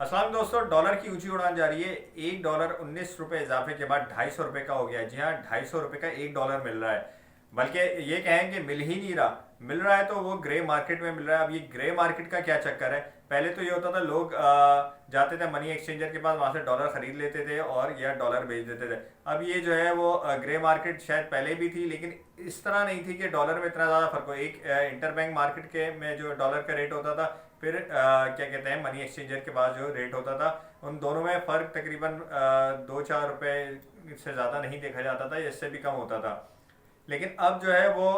अस्सलाम दोस्तों, डॉलर की ऊंची उड़ान जारी है। $1 19 रुपए इजाफे के बाद $250 का हो गया है। जी हाँ, $250 का $1 मिल रहा है। बल्कि ये कहें कि मिल ही नहीं रहा। मिल रहा है तो वो ग्रे मार्केट में मिल रहा है। अब ये ग्रे मार्केट का क्या चक्कर है? पहले तो ये होता था, लोग जाते थे मनी एक्सचेंजर के पास, वहां से डॉलर खरीद लेते थे और या डॉलर बेच देते थे। अब ये जो है वो ग्रे मार्केट शायद पहले भी थी, लेकिन इस तरह नहीं थी कि डॉलर में इतना ज़्यादा फर्क हो। एक इंटरबैंक मार्केट के में जो डॉलर का रेट होता था, फिर क्या कहते हैं मनी एक्सचेंजर के पास जो रेट होता था, उन दोनों में फ़र्क तकरीबन 2-4 रुपए से ज़्यादा नहीं देखा जाता था, इससे भी कम होता था। लेकिन अब जो है वो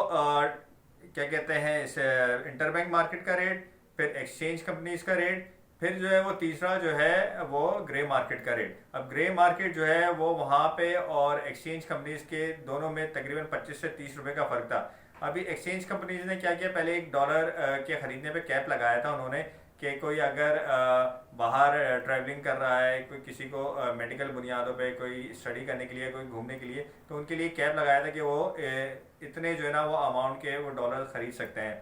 क्या कहते हैं इस इंटरबैंक मार्केट का रेट, फिर एक्सचेंज कंपनीज का रेट, फिर जो है वो तीसरा जो है वो ग्रे मार्केट का रेट। अब ग्रे मार्केट जो है वो वहाँ पे और एक्सचेंज कंपनीज के दोनों में तकरीबन 25 से 30 रुपए का फ़र्क था। अभी एक्सचेंज कंपनीज ने क्या किया, पहले $1 के ख़रीदने पे कैप लगाया था उन्होंने, कि कोई अगर बाहर ट्रैवलिंग कर रहा है, कोई किसी को मेडिकल बुनियादों पे, कोई स्टडी करने के लिए, कोई घूमने के लिए, तो उनके लिए कैप लगाया था कि वो इतने जो है ना वो अमाउंट के वो डॉलर खरीद सकते हैं।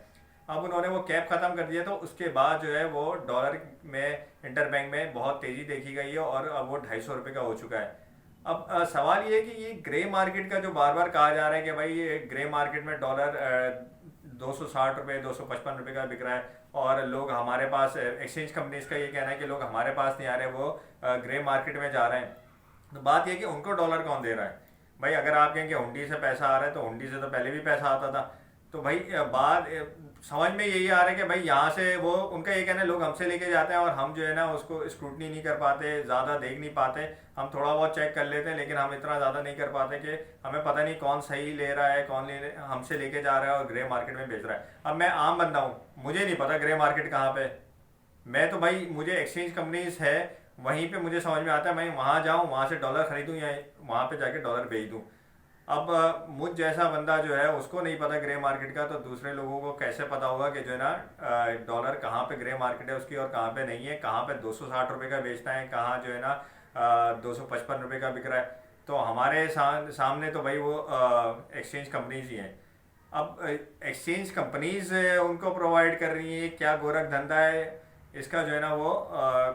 अब उन्होंने वो कैप ख़त्म कर दिया, तो उसके बाद जो है वो डॉलर में इंटरबैंक में बहुत तेज़ी देखी गई है और अब वो $250 का हो चुका है। अब सवाल ये है कि ये ग्रे मार्केट का जो बार बार कहा जा रहा है कि भाई ये ग्रे मार्केट में डॉलर $260 $255 का बिक रहा है, और लोग हमारे पास, एक्सचेंज कंपनीज का ये कहना है कि लोग हमारे पास नहीं आ रहे, वो ग्रे मार्केट में जा रहे हैं। तो बात यह कि उनको डॉलर कौन दे रहा है? भाई अगर आप कहें कि हुंडी से पैसा आ रहा है, तो हुंडी से तो पहले भी पैसा आता था। तो भाई बात समझ में यही आ रहा है कि भाई यहाँ से वो, उनका ये कहना है लोग हमसे लेके जाते हैं और हम जो है ना उसको स्क्रूटनी नहीं कर पाते, ज़्यादा देख नहीं पाते। हम थोड़ा बहुत चेक कर लेते हैं, लेकिन हम इतना ज़्यादा नहीं कर पाते कि हमें पता नहीं कौन सही ले रहा है, कौन हमसे लेके जा रहा है और ग्रे मार्केट में बेच रहा है। अब मैं आम बंदा हूँ, मुझे नहीं पता ग्रे मार्केट कहाँ पे। मैं तो भाई, मुझे एक्सचेंज कंपनीज है, वहीं पे मुझे समझ में आता है, मैं वहाँ जाऊँ, वहाँ से डॉलर खरीदूँ या वहाँ पे जाके डॉलर बेच दूँ। अब मुझ जैसा बंदा जो है उसको नहीं पता ग्रे मार्केट का, तो दूसरे लोगों को कैसे पता होगा कि जो है ना डॉलर कहाँ पे ग्रे मार्केट है उसकी और कहाँ पे नहीं है, कहाँ पे $260 का बेचना है, कहाँ जो है ना $255 का बिक रहा है। तो हमारे सामने तो भाई वो एक्सचेंज कंपनीज ही हैं। अब एक्सचेंज कंपनीज उनको प्रोवाइड कर रही है, क्या गोरख धंधा है इसका जो है ना वो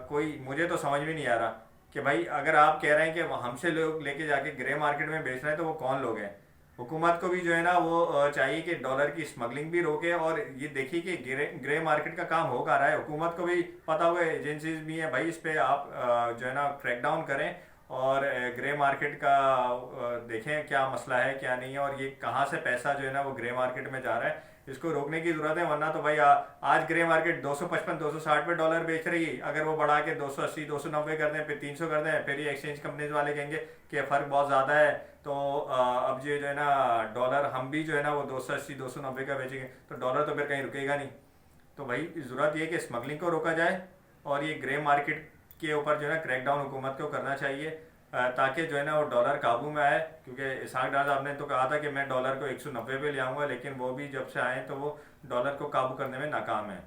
कोई मुझे तो समझ में नहीं आ रहा कि भाई अगर आप कह रहे हैं कि हमसे लोग लेके जाके ग्रे मार्केट में बेच रहे हैं, तो वो कौन लोग हैं? हुकूमत को भी जो है ना वो चाहिए कि डॉलर की स्मगलिंग भी रोके, और ये देखिए कि ग्रे मार्केट का काम हो कहाँ रहा है। हुकूमत को भी पता हुआ, एजेंसीज भी हैं भाई, इस पे आप जो है ना क्रैकडाउन करें और ग्रे मार्केट का देखें क्या मसला है क्या नहीं है, और ये कहाँ से पैसा जो है ना वो ग्रे मार्केट में जा रहा है, इसको रोकने की जरूरत है। वरना तो भाई आज ग्रे मार्केट 255 260 पे डॉलर बेच रही है, अगर वो बढ़ा के 280 290 कर दें, फिर 300 कर दें, फिर ये एक्सचेंज कंपनीज वाले कहेंगे कि फ़र्क बहुत ज़्यादा है, तो अब ये जो है ना डॉलर हम भी जो है ना वो 280 290 का बेचेंगे, तो डॉलर तो फिर कहीं रुकेगा नहीं। तो भाई ज़रूरत ये है कि स्मगलिंग को रोका जाए, और ये ग्रे मार्केट के ऊपर जो है ना क्रैकडाउन हुकूमत को करना चाहिए, ताकि जो है ना वो डॉलर काबू में आए। क्योंकि इसहाक डार साहब ने तो कहा था कि मैं डॉलर को 190 पे ले आऊँगा, लेकिन वो भी जब से आए तो वो डॉलर को काबू करने में नाकाम है।